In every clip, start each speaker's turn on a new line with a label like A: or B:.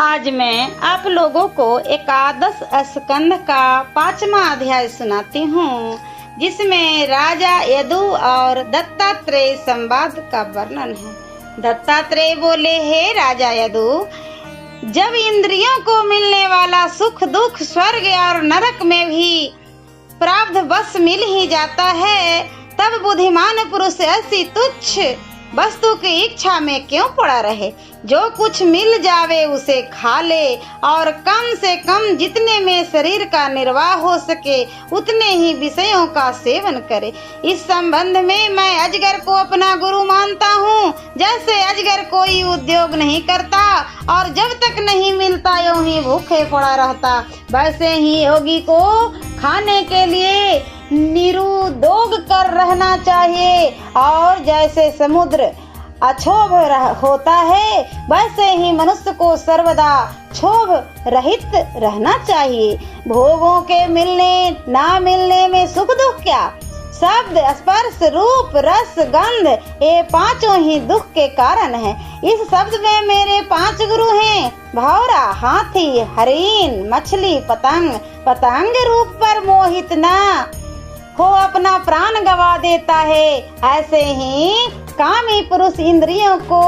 A: आज मैं आप लोगों को एकादश स्कंद का 5वां अध्याय सुनाती हूँ, जिसमें राजा यदु और दत्तात्रेय संवाद का वर्णन है। दत्तात्रेय बोले, हे राजा यदु, जब इंद्रियों को मिलने वाला सुख दुख स्वर्ग और नरक में भी प्रारब्ध बस मिल ही जाता है, तब बुद्धिमान पुरुष ऐसी तुच्छ वस्तु की इच्छा में क्यों पड़ा रहे। जो कुछ मिल जावे उसे खा ले और कम से कम जितने में शरीर का निर्वाह हो सके उतने ही विषयों का सेवन करे। इस संबंध में मैं अजगर को अपना गुरु मानता हूँ। जैसे अजगर कोई उद्योग नहीं करता और जब तक नहीं मिलता यूं ही भूखे पड़ा रहता, वैसे ही योगी को खाने के लिए निरुद्योग कर रहना चाहिए। और जैसे समुद्र अक्षोभ होता है, वैसे ही मनुष्य को सर्वदा क्षोभ रहित रहना चाहिए। भोगों के मिलने ना मिलने में सुख दुख क्या? शब्द, स्पर्श, रूप, रस, गंध, ये पांचों ही दुख के कारण हैं। इस शब्द में मेरे 5 गुरु हैं। भौरा, हाथी, हरिण, मछली, पतंग। पतंग रूप पर मोहित ना हो अपना प्राण गवा देता है। ऐसे ही कामी पुरुष इंद्रियों को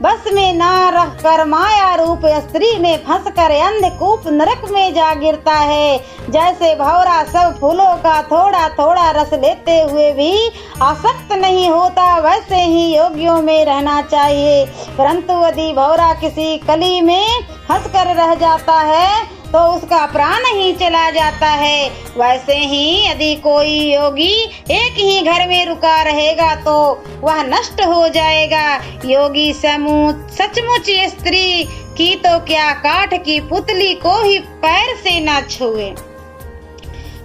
A: बस में न रहकर माया रूप स्त्री में फंसकर अंधकूप नरक में जा गिरता है। जैसे भौरा सब फूलों का थोड़ा थोड़ा रस लेते हुए भी आसक्त नहीं होता, वैसे ही योगियों में रहना चाहिए। परंतु यदि भौरा किसी कली में फंसकर रह जाता है तो उसका प्राण ही चला जाता है। वैसे ही यदि कोई योगी एक ही घर में रुका रहेगा तो वह नष्ट हो जाएगा। योगी सचमुच स्त्री की तो क्या, काठ की पुतली को ही पैर से न छुए।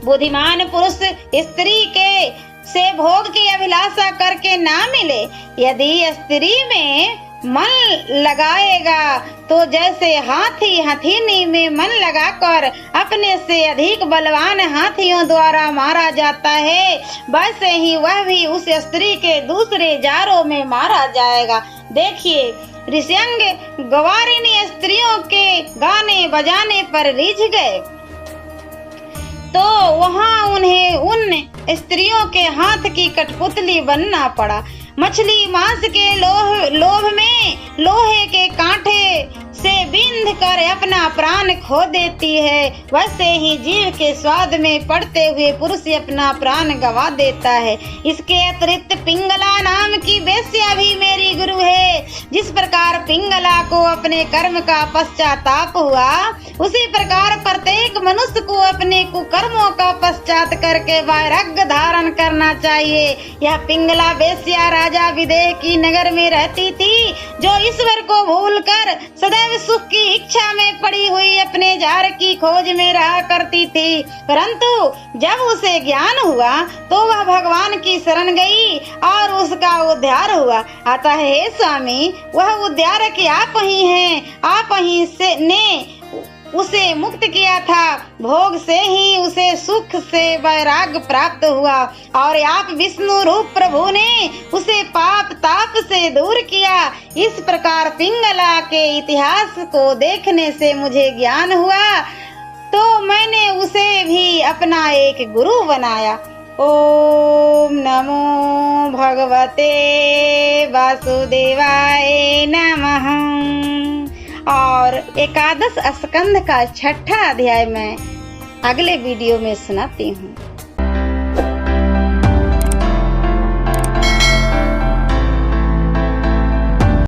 A: बुद्धिमान पुरुष स्त्री के से भोग की अभिलाषा करके ना मिले। यदि स्त्री में मन लगाएगा तो जैसे हाथी हथीनी में मन लगाकर अपने से अधिक बलवान हाथियों द्वारा मारा जाता है, वैसे ही वह भी उस स्त्री के दूसरे जारों में मारा जाएगा। देखिए, ऋष्यंग गवारिणी स्त्रियों के गाने बजाने पर रिझ गए तो वहां उन्हें उन स्त्रियों के हाथ की कठपुतली बनना पड़ा। मछली मांस के लोभ में लोहे के कांटे से बिंध कर अपना प्राण खो देती है, वैसे ही जीव के स्वाद में पड़ते हुए पुरुष अपना प्राण गवा देता है। इसके अतिरिक्त पिंगला नाम की वेश्या भी मेरी गुरु है। जिस प्रकार पिंगला को अपने कर्म का पश्चाताप हुआ, उसी प्रकार प्रत्येक मनुष्य को अपने कुकर्मों का पश्चात करके वैराग्य धारण करना चाहिए। यह पिंगला वेश्या राजा विदेह की नगर में रहती थी, जो ईश्वर को भूलकर सदैव सुख की इच्छा में पड़ी हुई अपने जार की खोज में रहा करती थी। परंतु जब उसे ज्ञान हुआ तो वह भगवान की शरण गई और उसका उद्धार हुआ। अतः हे स्वामी, वह उद्धारक आप ही हैं। आप ही से ने उसे मुक्त किया था। भोग से ही उसे सुख से वैराग्य प्राप्त हुआ और आप विष्णु रूप प्रभु ने उसे पाप ताप से दूर किया। इस प्रकार पिंगला के इतिहास को देखने से मुझे ज्ञान हुआ, तो मैंने उसे भी अपना एक गुरु बनाया। ओम नमो भगवते वासुदेवाय नमः। और एकादश स्कंद का 6वां अध्याय मैं अगले वीडियो में सुनाती हूँ।